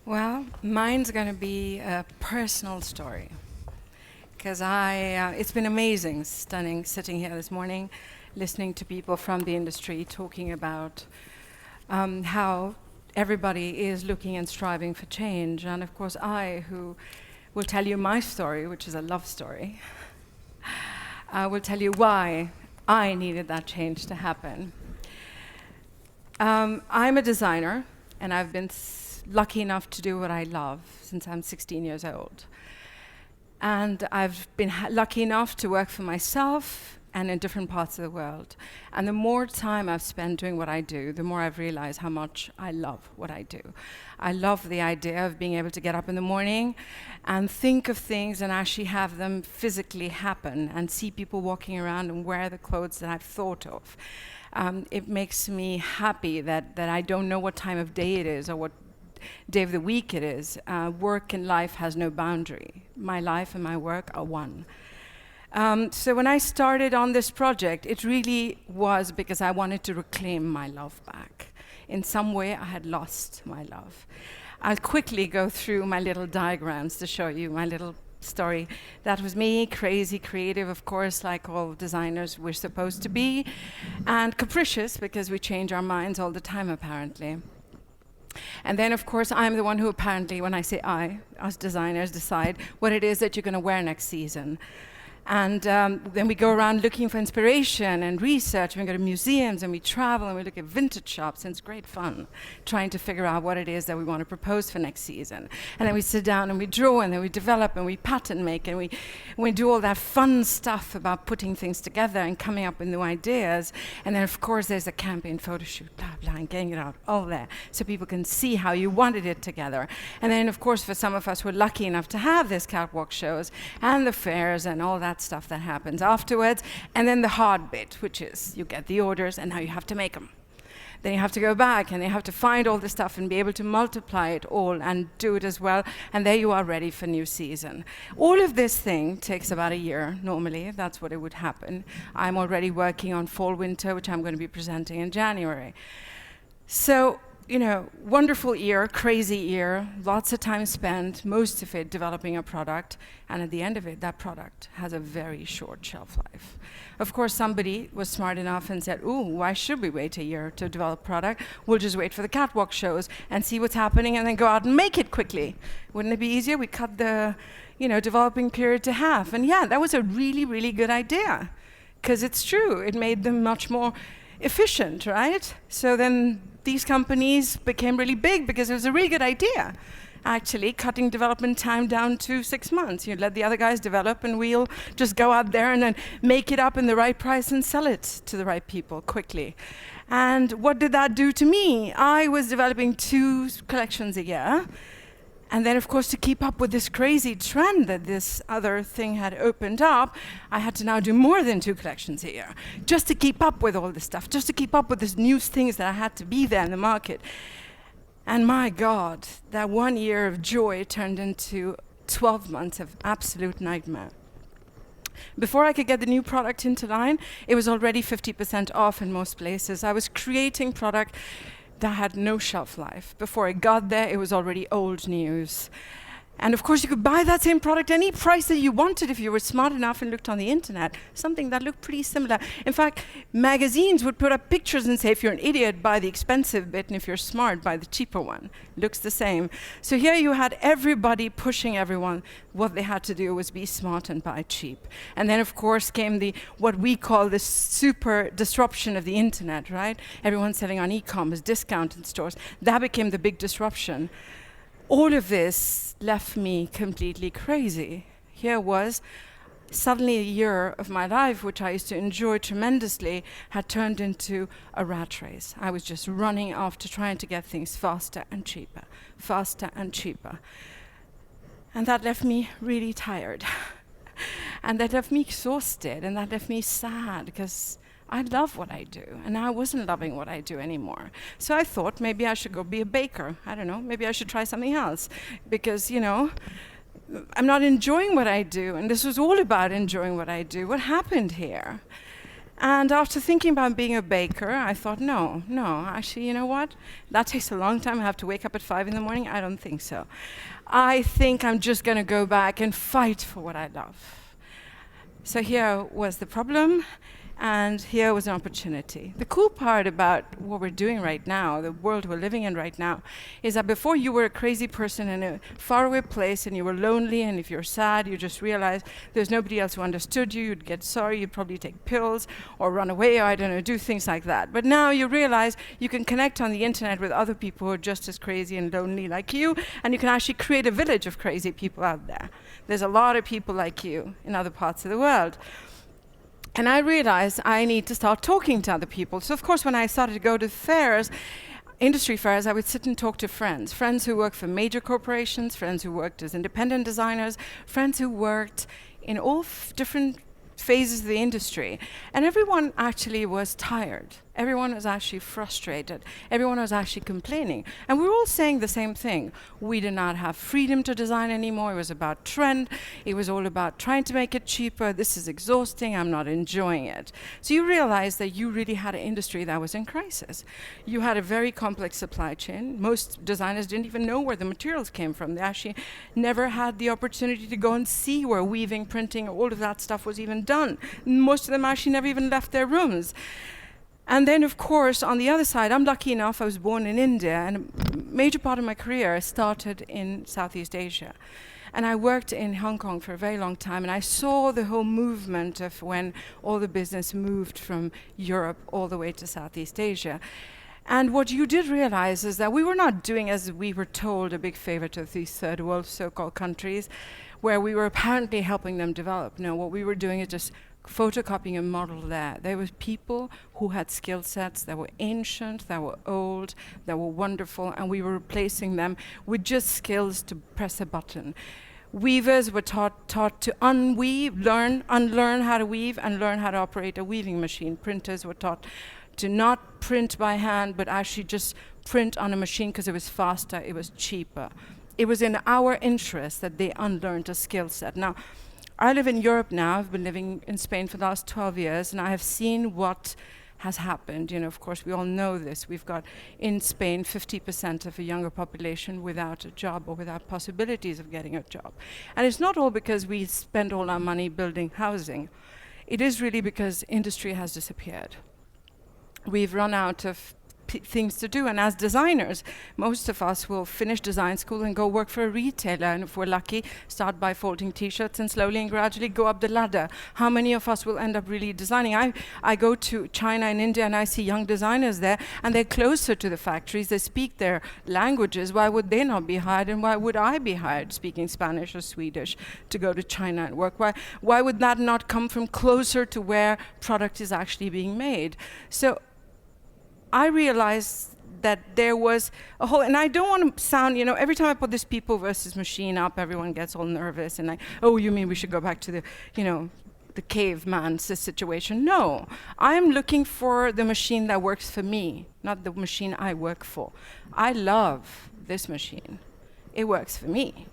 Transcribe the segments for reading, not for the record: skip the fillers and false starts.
Well, mine's going to be a personal story because it's been amazing, stunning, sitting here this morning, listening to people from the industry talking about how everybody is looking and striving for change. And of course, who will tell you my story, which is a love story, will tell you why I needed that change to happen. I'm a designer, and I've been lucky enough to do what I love since I'm 16 years old. And I've been lucky enough to work for myself and in different parts of the world. And the more time I've spent doing what I do, the more I've realized how much I love what I do. I love the idea of being able to get up in the morning and think of things and actually have them physically happen and see people walking around and wear the clothes that I've thought of. It makes me happy that I don't know what time of day it is or what day of the week it is. Work and life has no boundary. My life and my work are one. So when I started on this project, it really was because I wanted to reclaim my love back. In some way, I had lost my love. I'll quickly go through my little diagrams to show you my little story. That was me, crazy, creative, of course, like all designers we're supposed to be, and capricious because we change our minds all the time, apparently. And then, of course, I'm the one who apparently, when I say us designers, decide what it is that you're going to wear next season. And then we go around looking for inspiration and research, and we go to museums, and we travel, and we look at vintage shops, and it's great fun trying to figure out what it is that we want to propose for next season. And then we sit down, and we draw, and then we develop, and we pattern make, and we do all that fun stuff about putting things together and coming up with new ideas. And then, of course, there's a campaign photo shoot, blah, blah, and getting it out all there so people can see how you wanted it together. And then, of course, for some of us who are lucky enough to have this catwalk shows and the fairs and all that stuff that happens afterwards, and then the hard bit, which is you get the orders and now you have to make them. Then you have to go back and you have to find all the stuff and be able to multiply it all and do it as well, and there you are ready for new season. All of this thing takes about a year normally. That's what it would happen. I'm already working on fall winter, which I'm going to be presenting in January. So, wonderful year, crazy year, lots of time spent, most of it developing a product, and at the end of it, that product has a very short shelf life. Of course, somebody was smart enough and said, ooh, why should we wait a year to develop product? We'll just wait for the catwalk shows and see what's happening and then go out and make it quickly. Wouldn't it be easier? We cut the, developing period to half. And yeah, that was a really, really good idea, because it's true. It made them much more efficient, right? So then these companies became really big because it was a really good idea, actually, cutting development time down to 6 months. You let the other guys develop, and we'll just go out there and then make it up in the right price and sell it to the right people quickly. And what did that do to me? I was developing 2 collections a year. And then, of course, to keep up with this crazy trend that this other thing had opened up, I had to now do more than 2 collections a year, just to keep up with all this stuff, just to keep up with these new things that I had to be there in the market. And my God, that 1 year of joy turned into 12 months of absolute nightmare. Before I could get the new product into line, it was already 50% off in most places. I was creating product that had no shelf life. Before I got there, it was already old news. And of course, you could buy that same product any price that you wanted if you were smart enough and looked on the internet, something that looked pretty similar. In fact, magazines would put up pictures and say, if you're an idiot, buy the expensive bit, and if you're smart, buy the cheaper one. Looks the same. So here you had everybody pushing everyone. What they had to do was be smart and buy cheap. And then, of course, came what we call the super disruption of the internet, right? Everyone selling on e-commerce, discounted stores. That became the big disruption. All of this left me completely crazy. Here was suddenly a year of my life, which I used to enjoy tremendously, had turned into a rat race. I was just running after trying to get things faster and cheaper, faster and cheaper. And that left me really tired. And that left me exhausted, and that left me sad, because I love what I do, and I wasn't loving what I do anymore. So I thought maybe I should go be a baker. I don't know, maybe I should try something else, because, I'm not enjoying what I do, and this was all about enjoying what I do. What happened here? And after thinking about being a baker, I thought, no, actually, you know what? That takes a long time. I have to wake up at 5 in the morning. I don't think so. I think I'm just going to go back and fight for what I love. So here was the problem, and here was an opportunity. The cool part about what we're doing right now, the world we're living in right now, is that before you were a crazy person in a faraway place and you were lonely, and if you're sad, you just realized there's nobody else who understood you, you'd get sorry, you'd probably take pills or run away, or I don't know, do things like that. But now you realize you can connect on the internet with other people who are just as crazy and lonely like you, and you can actually create a village of crazy people out there. There's a lot of people like you in other parts of the world. And I realized I need to start talking to other people. So of course, when I started to go to fairs, industry fairs, I would sit and talk to friends who worked for major corporations, friends who worked as independent designers, friends who worked in all different phases of the industry. And everyone actually was tired. Everyone was actually frustrated. Everyone was actually complaining. And we were all saying the same thing. We did not have freedom to design anymore. It was about trend. It was all about trying to make it cheaper. This is exhausting. I'm not enjoying it. So you realized that you really had an industry that was in crisis. You had a very complex supply chain. Most designers didn't even know where the materials came from. They actually never had the opportunity to go and see where weaving, printing, all of that stuff was even done. Most of them actually never even left their rooms. And then, of course, on the other side, I'm lucky enough, I was born in India, and a major part of my career started in Southeast Asia. And I worked in Hong Kong for a very long time, and I saw the whole movement of when all the business moved from Europe all the way to Southeast Asia. And what you did realize is that we were not doing, as we were told, a big favor to these third world so-called countries, where we were apparently helping them develop. No, what we were doing is just photocopying a model there. There were people who had skill sets that were ancient, that were old, that were wonderful, and we were replacing them with just skills to press a button. Weavers were taught to unweave, unlearn how to weave, and learn how to operate a weaving machine. Printers were taught to not print by hand, but actually just print on a machine because it was faster, it was cheaper. It was in our interest that they unlearned a skill set. Now, I live in Europe now. I've been living in Spain for the last 12 years, and I have seen what has happened. You know, of course, we all know this. We've got in Spain 50% of a younger population without a job or without possibilities of getting a job. And it's not all because we spend all our money building housing. It is really because industry has disappeared. We've run out of things to do, and as designers, most of us will finish design school and go work for a retailer, and if we're lucky, start by folding t-shirts and slowly and gradually go up the ladder. How many of us will end up really designing? I go to China and India and I see young designers there, and they're closer to the factories, they speak their languages. Why would they not be hired, and why would I be hired speaking Spanish or Swedish to go to China and work? Why would that not come from closer to where product is actually being made? So I realized that there was a whole, and I don't want to sound, you know, every time I put this people versus machine up, everyone gets all nervous and like, oh, you mean we should go back to the, you know, the caveman situation? No, I'm looking for the machine that works for me, not the machine I work for. I love this machine. It works for me,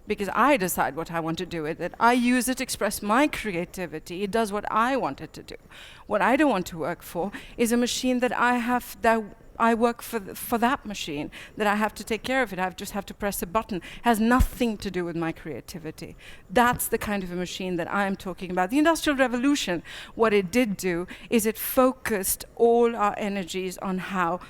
because I decide what I want to do with it. I use it to express my creativity. It does what I want it to do. What I don't want to work for is a machine that I work for that machine, that I have to take care of it. I just have to press a button. It has nothing to do with my creativity. That's the kind of a machine that I'm talking about. The Industrial Revolution, what it did do is it focused all our energies on how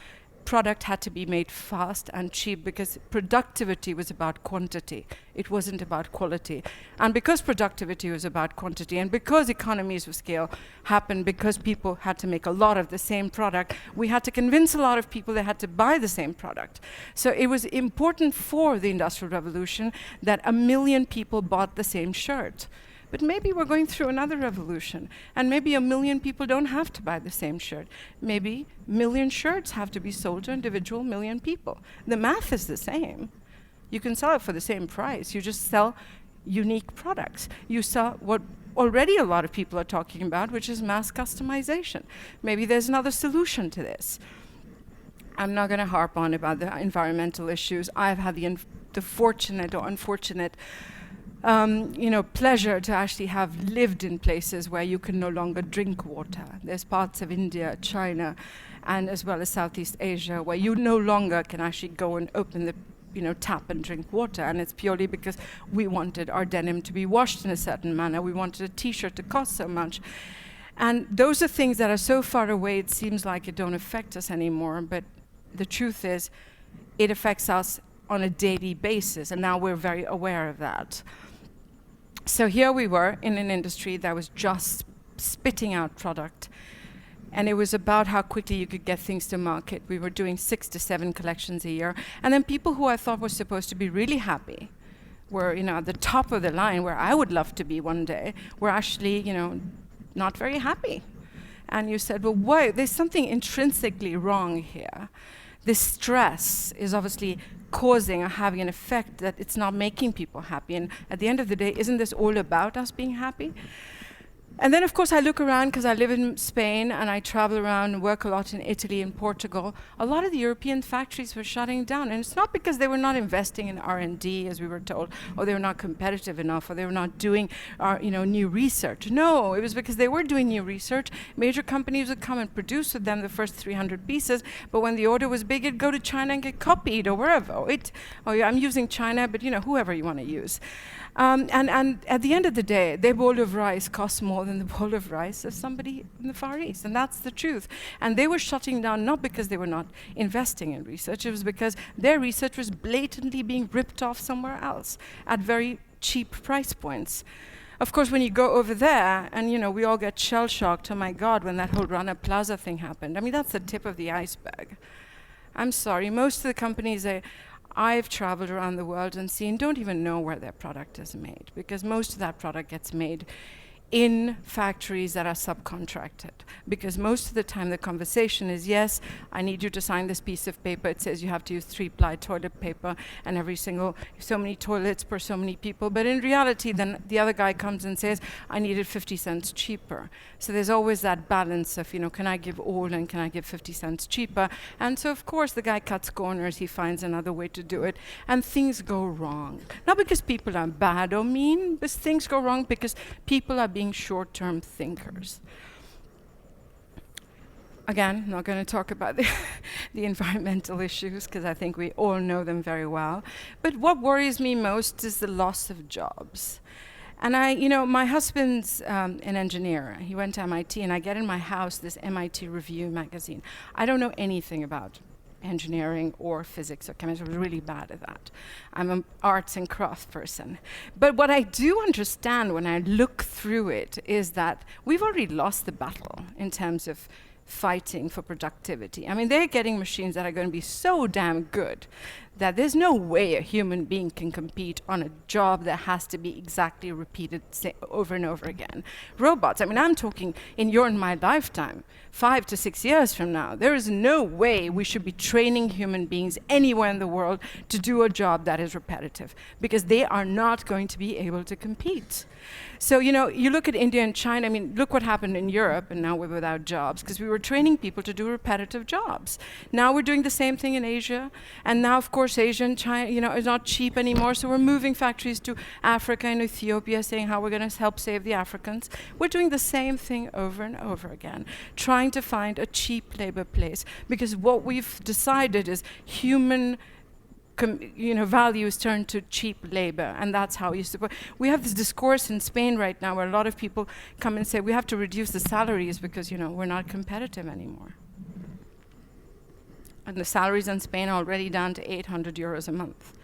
product had to be made fast and cheap, because productivity was about quantity. It wasn't about quality. And because productivity was about quantity, and because economies of scale happened, because people had to make a lot of the same product, we had to convince a lot of people they had to buy the same product. So it was important for the Industrial Revolution that 1 million people bought the same shirt. But maybe we're going through another revolution, and maybe 1 million people don't have to buy the same shirt. Maybe 1 million shirts have to be sold to individual 1 million people. The math is the same. You can sell it for the same price. You just sell unique products. You sell what already a lot of people are talking about, which is mass customization. Maybe there's another solution to this. I'm not going to harp on about the environmental issues. I've had the fortunate or unfortunate pleasure to actually have lived in places where you can no longer drink water. There's parts of India, China, and as well as Southeast Asia where you no longer can actually go and open the tap and drink water, and it's purely because we wanted our denim to be washed in a certain manner. We wanted a t-shirt to cost so much. And those are things that are so far away, it seems like it don't affect us anymore, but the truth is, it affects us on a daily basis, and now we're very aware of that. So here we were in an industry that was just spitting out product, and it was about how quickly you could get things to market. We were doing 6 to 7 collections a year, and then people who I thought were supposed to be really happy were, at the top of the line, where I would love to be one day, were actually, not very happy. And you said, well, why? There's something intrinsically wrong here. This stress is obviously causing or having an effect that it's not making people happy. And at the end of the day, isn't this all about us being happy? And then, of course, I look around because I live in Spain and I travel around and work a lot in Italy and Portugal. A lot of the European factories were shutting down. And it's not because they were not investing in R&D, as we were told, or they were not competitive enough, or they were not doing new research. No, it was because they were doing new research. Major companies would come and produce with them the first 300 pieces, but when the order was big, it'd go to China and get copied or wherever. I'm using China, but whoever you want to use. And at the end of the day, their bowl of rice costs more than the bowl of rice of somebody in the Far East, and that's the truth. And they were shutting down not because they were not investing in research, it was because their research was blatantly being ripped off somewhere else at very cheap price points. Of course, when you go over there, and we all get shell-shocked, oh my God, when that whole Rana Plaza thing happened. I mean, that's the tip of the iceberg. I'm sorry, most of the companies I've traveled around the world and seen don't even know where their product is made, because most of that product gets made in factories that are subcontracted. Because most of the time the conversation is, yes, I need you to sign this piece of paper. It says you have to use 3-ply toilet paper and every single so many toilets per so many people. But in reality, then the other guy comes and says, I need it 50 cents cheaper. So there's always that balance of, can I give all and can I give 50 cents cheaper? And so of course the guy cuts corners, he finds another way to do it, and things go wrong. Not because people are bad or mean, but things go wrong because people are being short-term thinkers. Again, I'm not going to talk about the environmental issues because I think we all know them very well. But what worries me most is the loss of jobs. And my husband's an engineer. He went to MIT, and I get in my house this MIT Review magazine. I don't know anything about engineering or physics or chemistry. I'm really bad at that. I'm an arts and craft person. But what I do understand when I look through it is that we've already lost the battle in terms of fighting for productivity. I mean, they're getting machines that are going to be so damn good that there's no way a human being can compete on a job that has to be exactly repeated over and over again. Robots, I mean, I'm talking in your and my lifetime, 5 to 6 years from now, there is no way we should be training human beings anywhere in the world to do a job that is repetitive, because they are not going to be able to compete. So, you look at India and China, I mean, look what happened in Europe, and now we're without jobs, because we were training people to do repetitive jobs. Now we're doing the same thing in Asia, and now, of course, Asia and China, is not cheap anymore, so we're moving factories to Africa and Ethiopia, saying how we're going to help save the Africans. We're doing the same thing over and over again, trying to find a cheap labor place, because what we've decided is human values turn to cheap labor, and that's how you support. We have this discourse in Spain right now where a lot of people come and say we have to reduce the salaries because we're not competitive anymore. And the salaries in Spain are already down to 800 euros a month.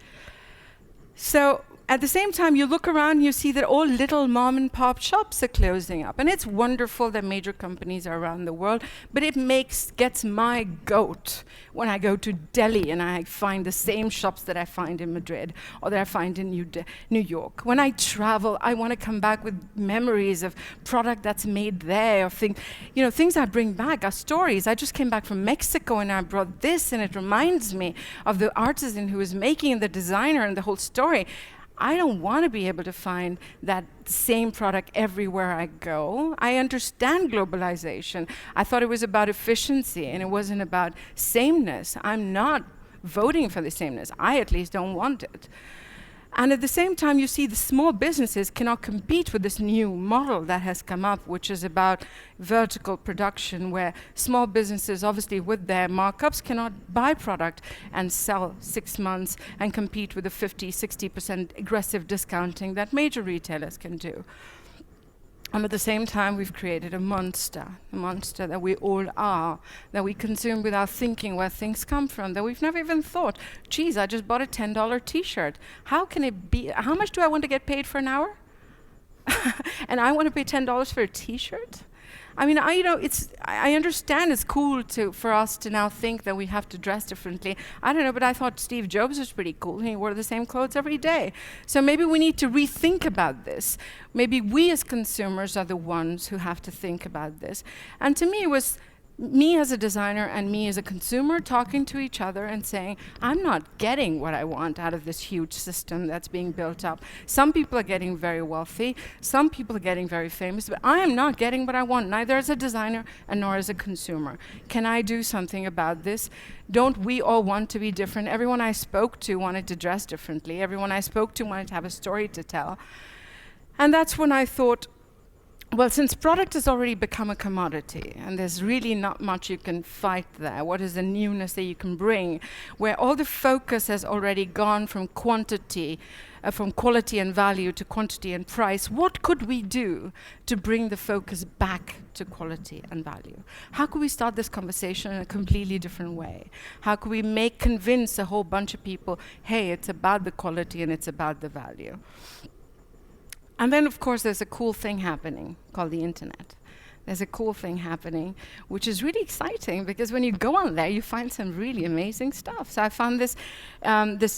So at the same time, you look around and you see that all little mom and pop shops are closing up. And it's wonderful that major companies are around the world, but it gets my goat when I go to Delhi and I find the same shops that I find in Madrid or that I find in New York. When I travel, I want to come back with memories of product that's made there, or things I bring back are stories. I just came back from Mexico and I brought this, and it reminds me of the artisan who was making and the designer and the whole story. I don't want to be able to find that same product everywhere I go. I understand globalization. I thought it was about efficiency and it wasn't about sameness. I'm not voting for the sameness. I at least don't want it. And at the same time, you see the small businesses cannot compete with this new model that has come up, which is about vertical production, where small businesses, obviously with their markups, cannot buy product and sell 6 months and compete with the 50, 60% aggressive discounting that major retailers can do. And at the same time, we've created a monster that we all are, that we consume without thinking where things come from, that we've never even thought, geez, I just bought a $10 t-shirt. How can it be, how much do I want to get paid for an hour? And I want to pay $10 for a t-shirt? I mean, I understand it's cool for us to now think that we have to dress differently. I don't know, but I thought Steve Jobs was pretty cool. He wore the same clothes every day. So maybe we need to rethink about this. Maybe we as consumers are the ones who have to think about this. And to me, it was me as a designer and me as a consumer talking to each other and saying, I'm not getting what I want out of this huge system that's being built up. Some people are getting very wealthy, some people are getting very famous, but I am not getting what I want, neither as a designer and nor as a consumer. Can I do something about this? Don't we all want to be different? Everyone I spoke to wanted to dress differently. Everyone I spoke to wanted to have a story to tell. And that's when I thought, well, since product has already become a commodity, and there's really not much you can fight there, what is the newness that you can bring, where all the focus has already gone from quantity, from quality and value to quantity and price, what could we do to bring the focus back to quality and value? How could we start this conversation in a completely different way? How could we convince a whole bunch of people, hey, it's about the quality and it's about the value? And then, of course, there's a cool thing happening called the internet. There's a cool thing happening, which is really exciting, because when you go on there, you find some really amazing stuff. So I found this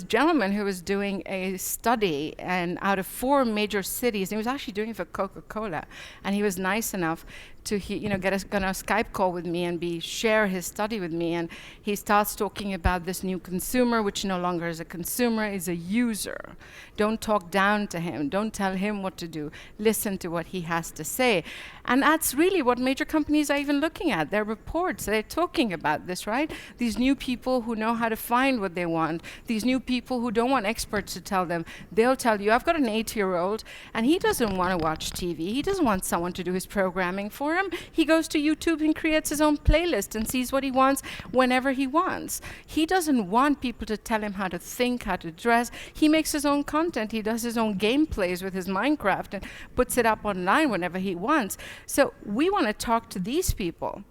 gentleman who was doing a study, and out of 4 major cities, and he was actually doing it for Coca-Cola, and he was nice enough to get on a Skype call with me and share his study with me. And he starts talking about this new consumer, which no longer is a consumer, is a user. Don't talk down to him. Don't tell him what to do. Listen to what he has to say. And that's really what major companies are even looking at. Their reports, they're talking about this, right? These new people who know how to find what they want. These new people who don't want experts to tell them. They'll tell you, I've got an 8-year-old, and he doesn't want to watch TV. He doesn't want someone to do his programming for him. He goes to YouTube and creates his own playlist and sees what he wants whenever he wants. He doesn't want people to tell him how to think, how to dress. He makes his own content. He does his own gameplays with his Minecraft and puts it up online whenever he wants. So we want to talk to these people.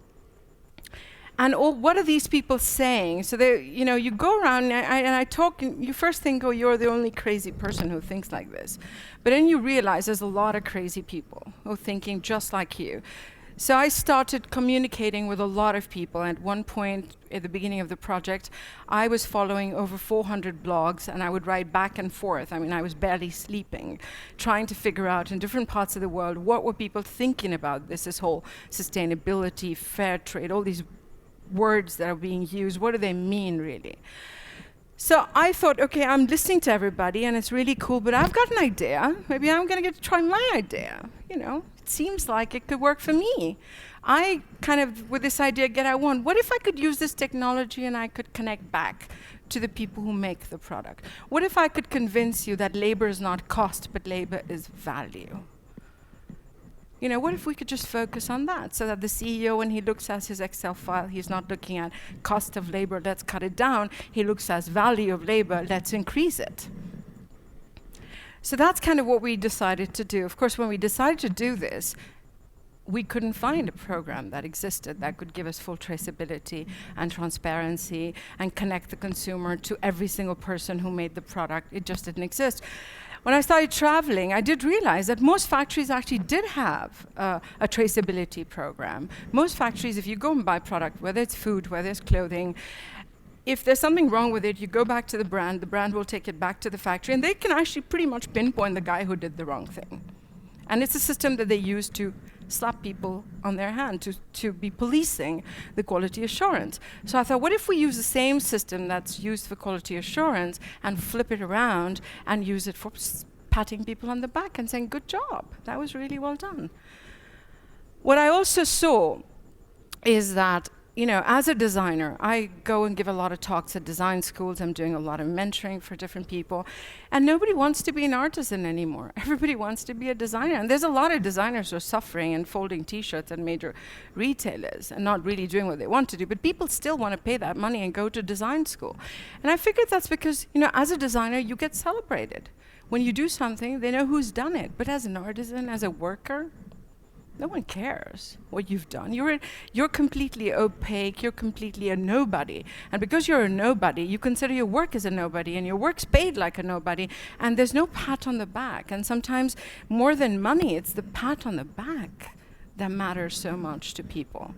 And what are these people saying? So you go around and I talk, and you first think, oh, you're the only crazy person who thinks like this. But then you realize there's a lot of crazy people who are thinking just like you. So I started communicating with a lot of people. At one point, at the beginning of the project, I was following over 400 blogs, and I would write back and forth. I mean, I was barely sleeping, trying to figure out in different parts of the world, what were people thinking about this whole sustainability, fair trade, all these words that are being used, what do they mean really? So I thought, okay, I'm listening to everybody and it's really cool, but I've got an idea. Maybe I'm going to get to try my idea. It seems like it could work for me. I kind of, with this idea, what if I could use this technology and I could connect back to the people who make the product? What if I could convince you that labor is not cost, but labor is value? What if we could just focus on that, so that the CEO, when he looks at his Excel file, he's not looking at cost of labor, let's cut it down. He looks at value of labor, let's increase it. So that's kind of what we decided to do. Of course, when we decided to do this, we couldn't find a program that existed that could give us full traceability and transparency and connect the consumer to every single person who made the product. It just didn't exist. When I started traveling, I did realize that most factories actually did have a traceability program. Most factories, if you go and buy product, whether it's food, whether it's clothing, if there's something wrong with it, you go back to the brand will take it back to the factory, and they can actually pretty much pinpoint the guy who did the wrong thing. And it's a system that they use to slap people on their hand, to be policing the quality assurance. So I thought, what if we use the same system that's used for quality assurance and flip it around and use it for patting people on the back and saying, good job, that was really well done. What I also saw is that as a designer, I go and give a lot of talks at design schools. I'm doing a lot of mentoring for different people. And nobody wants to be an artisan anymore. Everybody wants to be a designer. And there's a lot of designers who are suffering and folding T-shirts at major retailers and not really doing what they want to do. But people still want to pay that money and go to design school. And I figured that's because, as a designer, you get celebrated. When you do something, they know who's done it. But as an artisan, as a worker, no one cares what you've done. You're completely opaque. You're completely a nobody. And because you're a nobody, you consider your work as a nobody, and your work's paid like a nobody, and there's no pat on the back. And sometimes, more than money, it's the pat on the back that matters so much to people.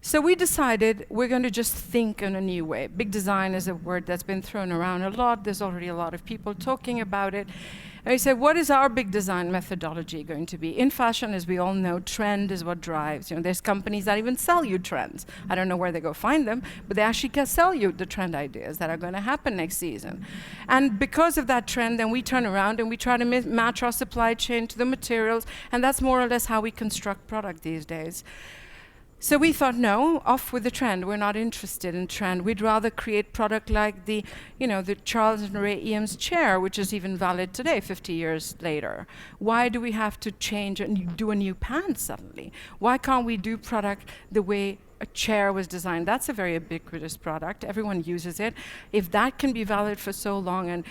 So we decided we're going to just think in a new way. Big design is a word that's been thrown around a lot. There's already a lot of people talking about it. And we said, what is our big design methodology going to be? In fashion, as we all know, trend is what drives. There's companies that even sell you trends. I don't know where they go find them, but they actually can sell you the trend ideas that are going to happen next season. And because of that trend, then we turn around and we try to match our supply chain to the materials, and that's more or less how we construct product these days. So we thought, no, off with the trend. We're not interested in trend. We'd rather create product like the Charles and Ray Eames chair, which is even valid today, 50 years later. Why do we have to change and do a new pant suddenly? Why can't we do product the way a chair was designed? That's a very ubiquitous product. Everyone uses it. If that can be valid for so long and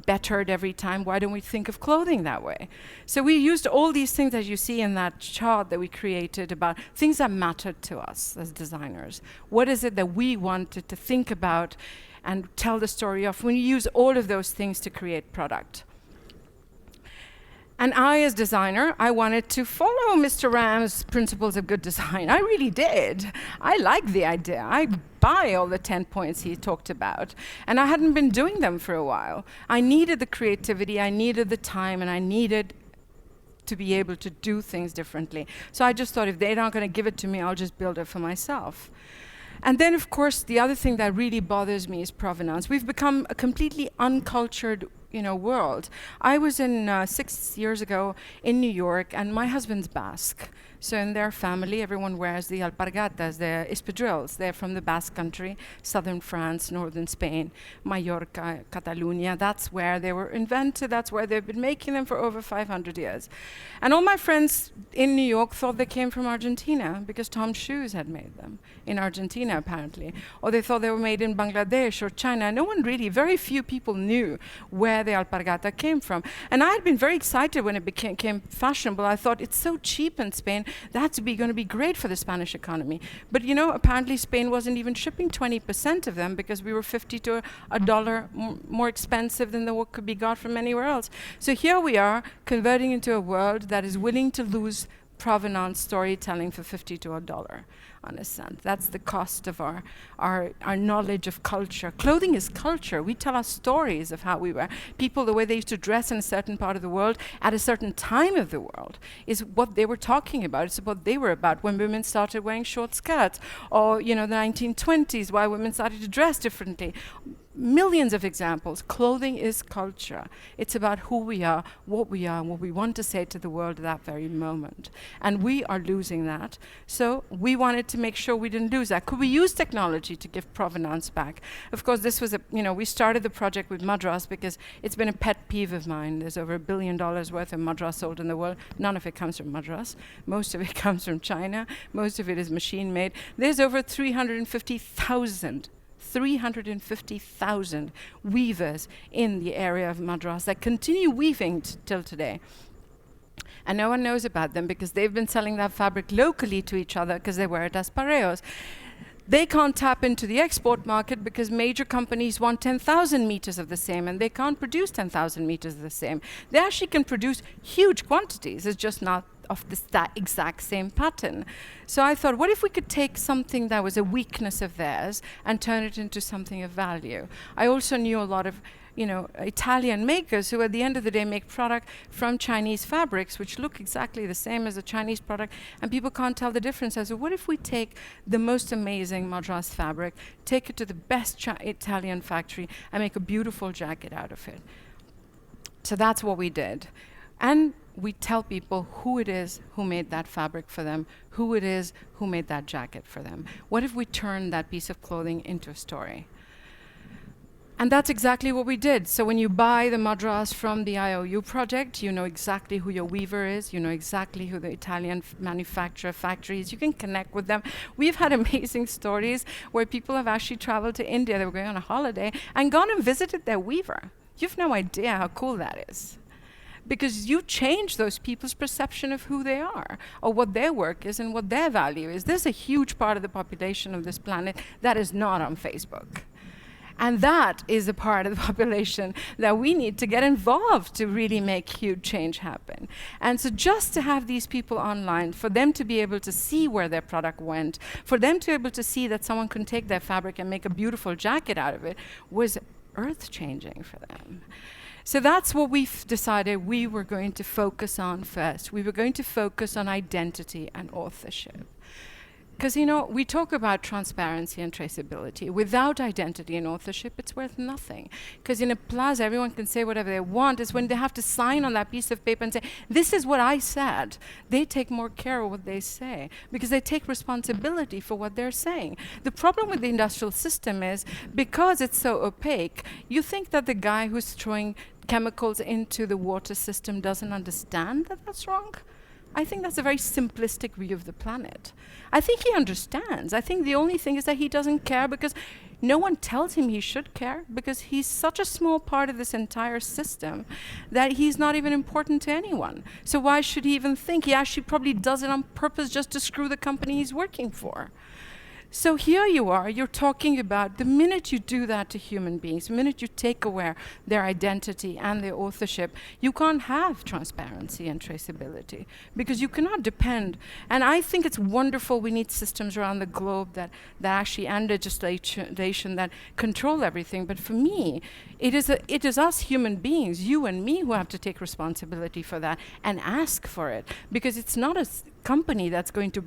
bettered every time, why don't we think of clothing that way? So we used all these things that you see in that chart that we created about things that mattered to us as designers. What is it that we wanted to think about and tell the story of? We use all of those things to create product. And I, as designer, I wanted to follow Mr. Ram's principles of good design. I really did. I liked the idea. I buy all the 10 points he talked about. And I hadn't been doing them for a while. I needed the creativity, I needed the time, and I needed to be able to do things differently. So I just thought, if they're not going to give it to me, I'll just build it for myself. And then, of course, the other thing that really bothers me is provenance. We've become a completely uncultured world. I was in 6 years ago in New York, and my husband's Basque. So in their family, everyone wears the alpargatas, the espadrilles. They're from the Basque country, southern France, northern Spain, Mallorca, Catalonia. That's where they were invented. That's where they've been making them for over 500 years. And all my friends in New York thought they came from Argentina because Tom's Shoes had made them in Argentina, apparently. Or they thought they were made in Bangladesh or China. No one really, very few people knew where the alpargata came from. And I had been very excited when it became fashionable. I thought, it's so cheap in Spain, that's going to be great for the Spanish economy. But apparently Spain wasn't even shipping 20% of them because we were 50 to a dollar more expensive than what could be got from anywhere else. So here we are, converting into a world that is willing to lose provenance storytelling for 50 to a dollar on a cent. That's the cost of our knowledge of culture. Clothing is culture. We tell our stories of how we were. People, the way they used to dress in a certain part of the world at a certain time of the world is what they were talking about. It's what they were about when women started wearing short skirts, or the 1920s, why women started to dress differently. Millions of examples. Clothing is culture. It's about who we are, and what we want to say to the world at that very moment. And we are losing that. So we wanted to make sure we didn't lose that. Could we use technology to give provenance back? Of course, this was we started the project with Madras because it's been a pet peeve of mine. There's over $1 billion worth of Madras sold in the world. None of it comes from Madras. Most of it comes from China. Most of it is machine made. There's over 350,000 weavers in the area of Madras that continue weaving till today. And no one knows about them because they've been selling that fabric locally to each other because they wear it as pareos. They can't tap into the export market because major companies want 10,000 meters of the same, and they can't produce 10,000 meters of the same. They actually can produce huge quantities. It's just not of that exact same pattern. So I thought, what if we could take something that was a weakness of theirs and turn it into something of value? I also knew a lot of Italian makers who at the end of the day make product from Chinese fabrics which look exactly the same as a Chinese product, and people can't tell the difference. So what if we take the most amazing Madras fabric, take it to the best Italian factory and make a beautiful jacket out of it? So that's what we did. And we tell people who it is who made that fabric for them, who it is who made that jacket for them. What if we turn that piece of clothing into a story? And that's exactly what we did. So when you buy the Madras from the IOU project, you know exactly who your weaver is, you know exactly who the Italian manufacturer factory is, you can connect with them. We've had amazing stories where people have actually traveled to India, they were going on a holiday, and gone and visited their weaver. You've no idea how cool that is. Because you change those people's perception of who they are, or what their work is and what their value is. There's a huge part of the population of this planet that is not on Facebook. And that is a part of the population that we need to get involved to really make huge change happen. And so just to have these people online, for them to be able to see where their product went, for them to be able to see that someone can take their fabric and make a beautiful jacket out of it, was earth-changing for them. So that's what we've decided we were going to focus on first. We were going to focus on identity and authorship. Because, you know, we talk about transparency and traceability. Without identity and authorship, it's worth nothing. Because in a plaza, everyone can say whatever they want. It's when they have to sign on that piece of paper and say, this is what I said. They take more care of what they say, because they take responsibility for what they're saying. The problem with the industrial system is, because it's so opaque, you think that the guy who's throwing chemicals into the water system doesn't understand that that's wrong. I think that's a very simplistic view of the planet. I think he understands. I think the only thing is that he doesn't care because no one tells him he should care, because he's such a small part of this entire system that he's not even important to anyone. So why should he even think? He actually probably does it on purpose just to screw the company he's working for. So here you are, you're talking about the minute you do that to human beings, the minute you take away their identity and their authorship, you can't have transparency and traceability, because you cannot depend. And I think it's wonderful we need systems around the globe that actually, and legislation that control everything. But for me, it is us human beings, you and me, who have to take responsibility for that and ask for it, because it's not a company that's going to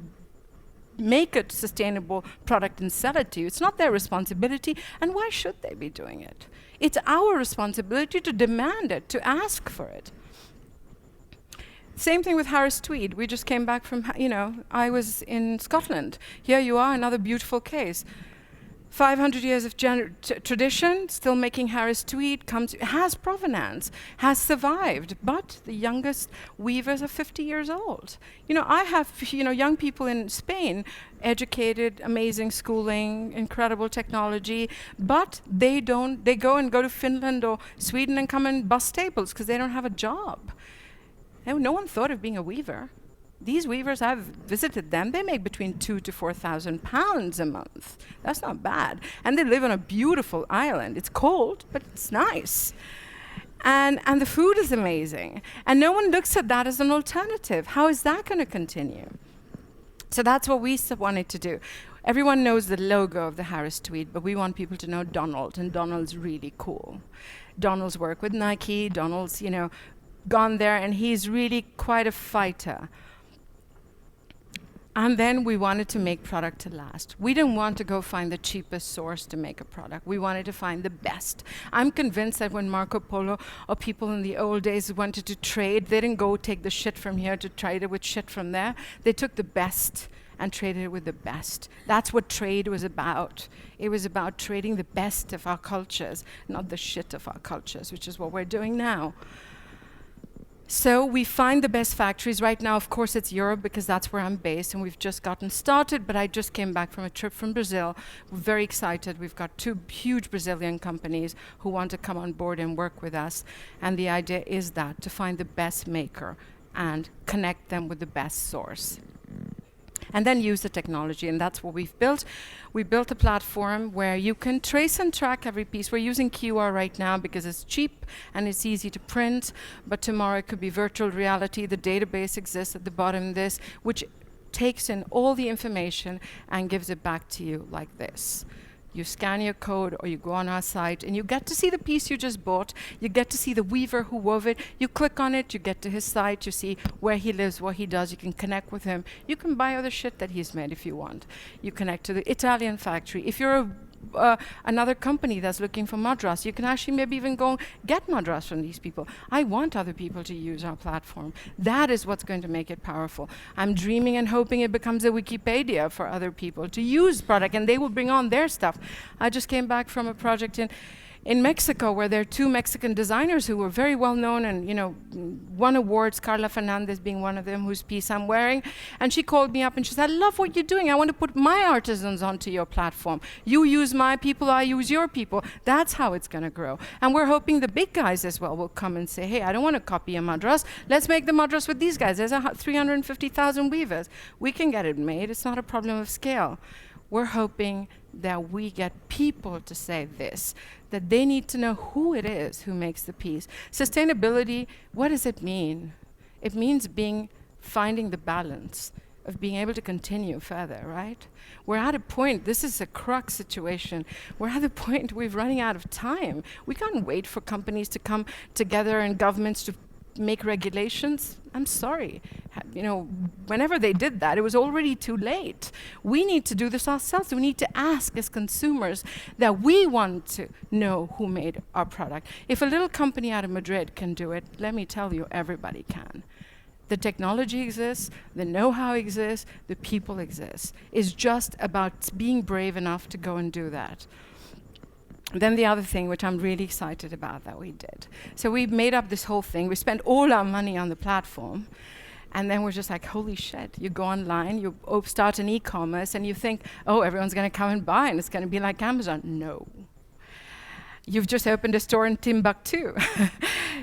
make a sustainable product and sell it to you. It's not their responsibility, and why should they be doing it? It's our responsibility to demand it, to ask for it. Same thing with Harris Tweed. We just came back from, I was in Scotland. Here you are, another beautiful case. 500 years of tradition, still making Harris Tweed, has provenance, has survived, but the youngest weavers are 50 years old. I have, young people in Spain, educated, amazing schooling, incredible technology, but they go to Finland or Sweden and come and bust tables because they don't have a job. And no one thought of being a weaver. These weavers, I've visited them, they make between £2,000 to £4,000 a month. That's not bad. And they live on a beautiful island. It's cold, but it's nice. And the food is amazing. And no one looks at that as an alternative. How is that going to continue? So that's what we wanted to do. Everyone knows the logo of the Harris Tweed, but we want people to know Donald, and Donald's really cool. Donald's worked with Nike, Donald's, gone there, and he's really quite a fighter. And then we wanted to make product to last. We didn't want to go find the cheapest source to make a product. We wanted to find the best. I'm convinced that when Marco Polo or people in the old days wanted to trade, they didn't go take the shit from here to trade it with shit from there. They took the best and traded it with the best. That's what trade was about. It was about trading the best of our cultures, not the shit of our cultures, which is what we're doing now. So we find the best factories. Right now, of course, it's Europe, because that's where I'm based, and we've just gotten started, but I just came back from a trip from Brazil. We're very excited. We've got 2 huge Brazilian companies who want to come on board and work with us, and the idea is that, to find the best maker and connect them with the best source. And then use the technology, and that's what we've built. We built a platform where you can trace and track every piece. We're using QR right now because it's cheap and it's easy to print, but tomorrow it could be virtual reality. The database exists at the bottom of this, which takes in all the information and gives it back to you like this. You scan your code, or you go on our site, and you get to see the piece you just bought. You get to see the weaver who wove it. You click on it, you get to his site, you see where he lives, what he does. You can connect with him. You can buy other shit that he's made if you want. You connect to the Italian factory. If you're a another company that's looking for madras. You can actually maybe even go get madras from these people. I want other people to use our platform. That is what's going to make it powerful. I'm dreaming and hoping it becomes a Wikipedia for other people to use product, and they will bring on their stuff. I just came back from a project in Mexico, where there are two Mexican designers who were very well known and, you know, won awards, Carla Fernandez being one of them, whose piece I'm wearing. And she called me up and she said, I love what you're doing. I want to put my artisans onto your platform. You use my people, I use your people. That's how it's going to grow. And we're hoping the big guys as well will come and say, hey, I don't want to copy a madras. Let's make the madras with these guys. There's 350,000 weavers. We can get it made. It's not a problem of scale. We're hoping that we get people to say this, that they need to know who it is who makes the piece. Sustainability, what does it mean? It means finding the balance of being able to continue further, right? We're at a point, this is a crux situation, we're at the point we're running out of time. We can't wait for companies to come together and governments to make regulations. I'm sorry. You know, whenever they did that, it was already too late. We need to do this ourselves. We need to ask as consumers that we want to know who made our product. If a little company out of Madrid can do it, let me tell you, everybody can. The technology exists, the know-how exists, the people exist. It's just about being brave enough to go and do that. Then the other thing, which I'm really excited about that we did. So we made up this whole thing. We spent all our money on the platform. And then we're just like, holy shit. You go online, you start an e-commerce, and you think, oh, everyone's going to come and buy, and it's going to be like Amazon. No. You've just opened a store in Timbuktu.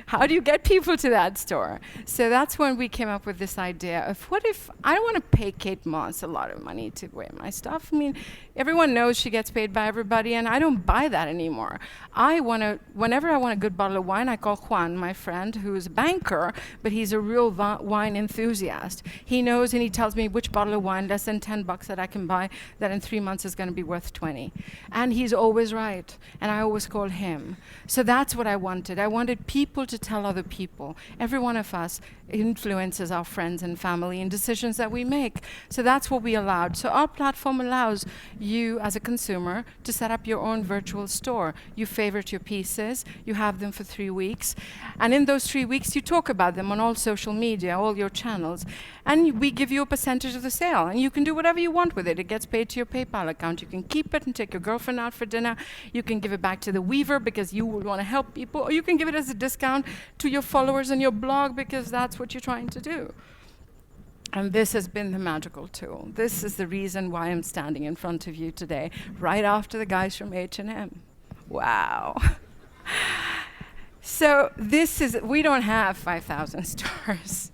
How do you get people to that store? So that's when we came up with this idea of, what if I don't want to pay Kate Moss a lot of money to wear my stuff? I mean, everyone knows she gets paid by everybody, and I don't buy that anymore. Whenever I want a good bottle of wine, I call Juan, my friend, who's a banker, but he's a real wine enthusiast. He knows, and he tells me which bottle of wine, less than $10 that I can buy, that in 3 months is going to be worth 20. And he's always right, and I always call him. So that's what I wanted. I wanted people to tell other people. Every one of us influences our friends and family in decisions that we make. So that's what we allowed. So our platform allows you as a consumer to set up your own virtual store. You favorite your pieces, you have them for 3 weeks, and in those 3 weeks you talk about them on all social media, all your channels, and we give you a percentage of the sale, and you can do whatever you want with it. It gets paid to your PayPal account. You can keep it and take your girlfriend out for dinner. You can give it back to the weaver because you would want to help people, or you can give it as a discount to your followers on your blog because that's what you're trying to do. And this has been the magical tool. This is the reason why I'm standing in front of you today, right after the guys from H&M. Wow. So we don't have 5,000 stores.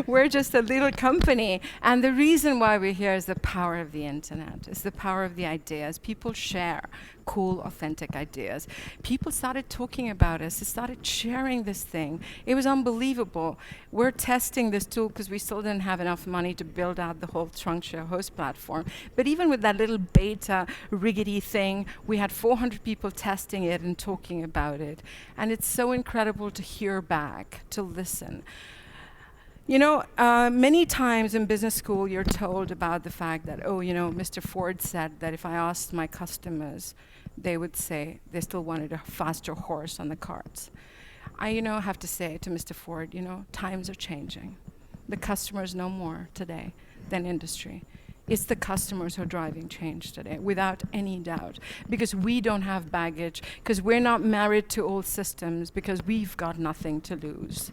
We're just a little company. And the reason why we're here is the power of the internet. It's the power of the ideas. People share cool, authentic ideas. People started talking about us. They started sharing this thing. It was unbelievable. We're testing this tool because we still didn't have enough money to build out the whole TrunkShare host platform. But even with that little beta riggedy thing, we had 400 people testing it and talking about it. And it's so incredible to hear back, to listen. You know, many times in business school, you're told about the fact that, oh, you know, Mr. Ford said that if I asked my customers, they would say they still wanted a faster horse on the carts. I, have to say to Mr. Ford, times are changing. The customers know more today than industry. It's the customers who are driving change today, without any doubt, because we don't have baggage, because we're not married to old systems, because we've got nothing to lose.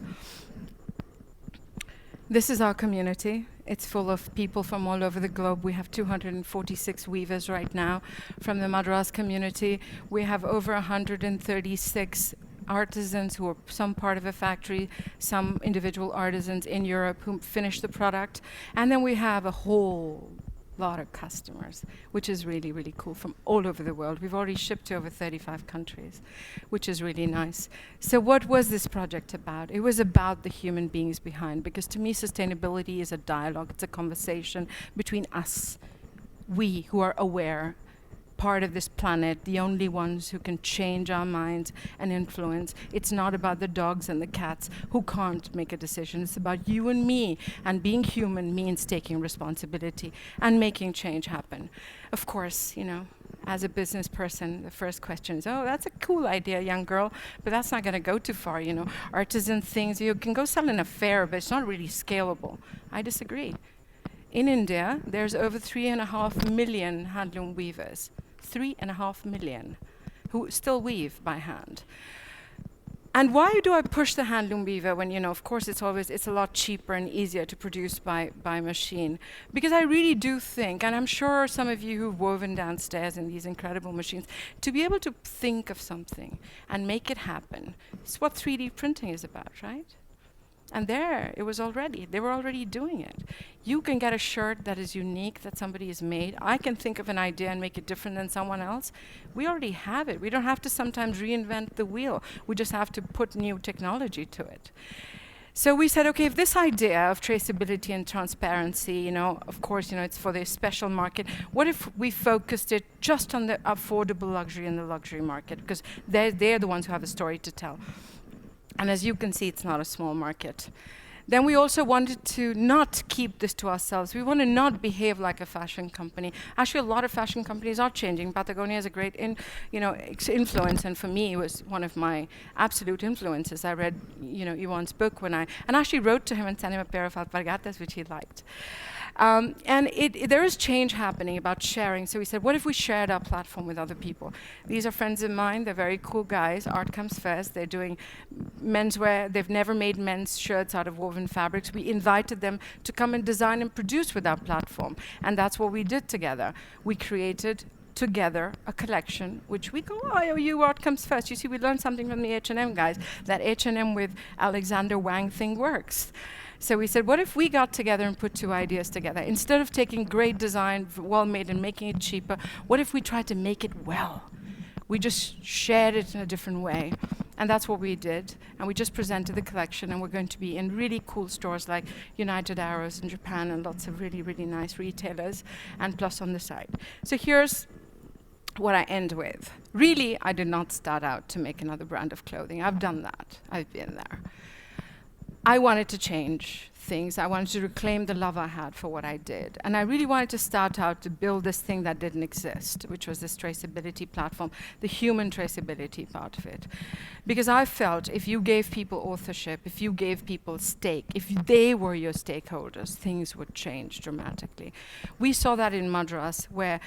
This is our community. It's full of people from all over the globe. We have 246 weavers right now from the Madras community. We have over 136 artisans who are some part of a factory, some individual artisans in Europe who finish the product. And then we have a whole lot of customers, which is really, really cool, from all over the world. We've already shipped to over 35 countries, which is really nice. So what was this project about? It was about the human beings behind, because to me, sustainability is a dialogue. It's a conversation between us, we who are aware, part of this planet, the only ones who can change our minds and influence. It's not about the dogs and the cats who can't make a decision. It's about you and me, and being human means taking responsibility and making change happen. Of course, as a business person, the first question is, oh, that's a cool idea, young girl, but that's not going to go too far. Artisan things, you can go sell in a fair, but it's not really scalable. I disagree. In India, there's over 3.5 million handloom weavers, 3.5 million, who still weave by hand. And why do I push the handloom weaver when, of course it's a lot cheaper and easier to produce by machine? Because I really do think, and I'm sure some of you who've woven downstairs in these incredible machines, to be able to think of something and make it happen, it's what 3D printing is about, right? And they were already doing it. You can get a shirt that is unique, that somebody has made. I can think of an idea and make it different than someone else. We already have it. We don't have to sometimes reinvent the wheel. We just have to put new technology to it. So we said, okay, if this idea of traceability and transparency, of course, it's for the special market, what if we focused it just on the affordable luxury and the luxury market? Because they're the ones who have a story to tell. And as you can see, it's not a small market. Then we also wanted to not keep this to ourselves. We want to not behave like a fashion company. Actually, a lot of fashion companies are changing. Patagonia is a great influence, and for me, it was one of my absolute influences. I read, Iwan's book and actually wrote to him and sent him a pair of alpargatas, which he liked. And there is change happening about sharing. So we said, what if we shared our platform with other people? These are friends of mine. They're very cool guys. Art comes first. They're doing menswear. They've never made men's shirts out of woven fabrics. We invited them to come and design and produce with our platform. And that's what we did together. We created together a collection, which we call IOU Art Comes First. You see, we learned something from the H&M guys. That H&M with Alexander Wang thing works. So we said, what if we got together and put two ideas together? Instead of taking great design, well-made, and making it cheaper, what if we tried to make it well? We just shared it in a different way. And that's what we did. And we just presented the collection, and we're going to be in really cool stores like United Arrows in Japan and lots of really, really nice retailers, and plus on the site. So here's what I end with. Really, I did not start out to make another brand of clothing. I've done that. I've been there. I wanted to change things. I wanted to reclaim the love I had for what I did. And I really wanted to start out to build this thing that didn't exist, which was this traceability platform, the human traceability part of it. Because I felt if you gave people authorship, if you gave people stake, if they were your stakeholders, things would change dramatically. We saw that in Madras, where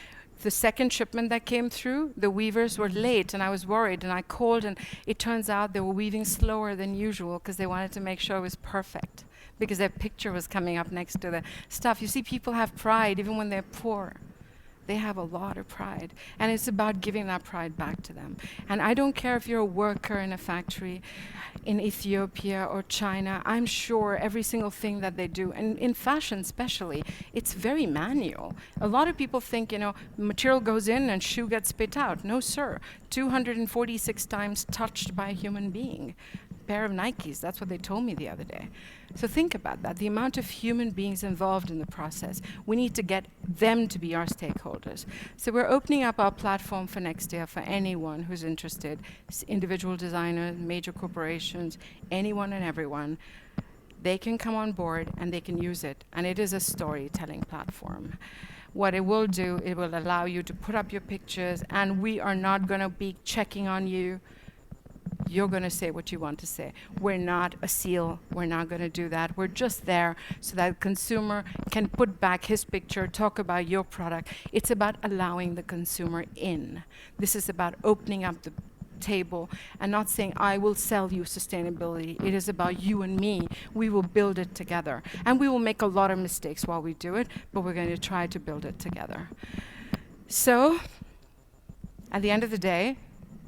the second shipment that came through, the weavers were late, and I was worried, and I called, and it turns out they were weaving slower than usual because they wanted to make sure it was perfect, because their picture was coming up next to the stuff. You see, people have pride even when they're poor. They have a lot of pride, and it's about giving that pride back to them. And I don't care if you're a worker in a factory in Ethiopia or China. I'm sure every single thing that they do, and in fashion especially, it's very manual. A lot of people think, material goes in and shoe gets spit out. No, sir. 246 times touched by a human being. Pair of Nikes, that's what they told me the other day. So think about that, the amount of human beings involved in the process. We need to get them to be our stakeholders. So we're opening up our platform for next year for anyone who's interested, individual designers, major corporations, anyone and everyone. They can come on board and they can use it. And it is a storytelling platform. What it will do, it will allow you to put up your pictures, and we are not going to be checking on you. You're going to say what you want to say. We're not a seal. We're not going to do that. We're just there so that the consumer can put back his picture, talk about your product. It's about allowing the consumer in. This is about opening up the table and not saying, I will sell you sustainability. It is about you and me. We will build it together. And we will make a lot of mistakes while we do it, but we're going to try to build it together. So, at the end of the day,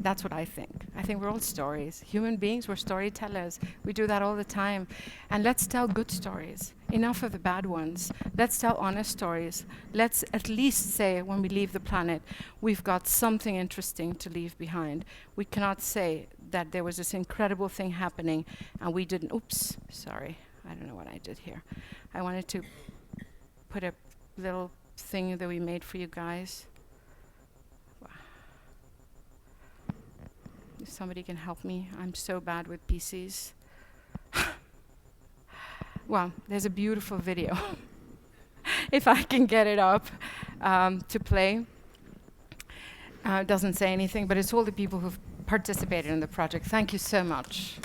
that's what I think. I think we're all stories. Human beings, we're storytellers. We do that all the time. And let's tell good stories. Enough of the bad ones. Let's tell honest stories. Let's at least say when we leave the planet, we've got something interesting to leave behind. We cannot say that there was this incredible thing happening and we didn't. Oops, sorry. I don't know what I did here. I wanted to put a little thing that we made for you guys. somebody can help me. I'm so bad with PCs. Well, there's a beautiful video. If I can get it up to play. It doesn't say anything, but it's all the people who've participated in the project. Thank you so much.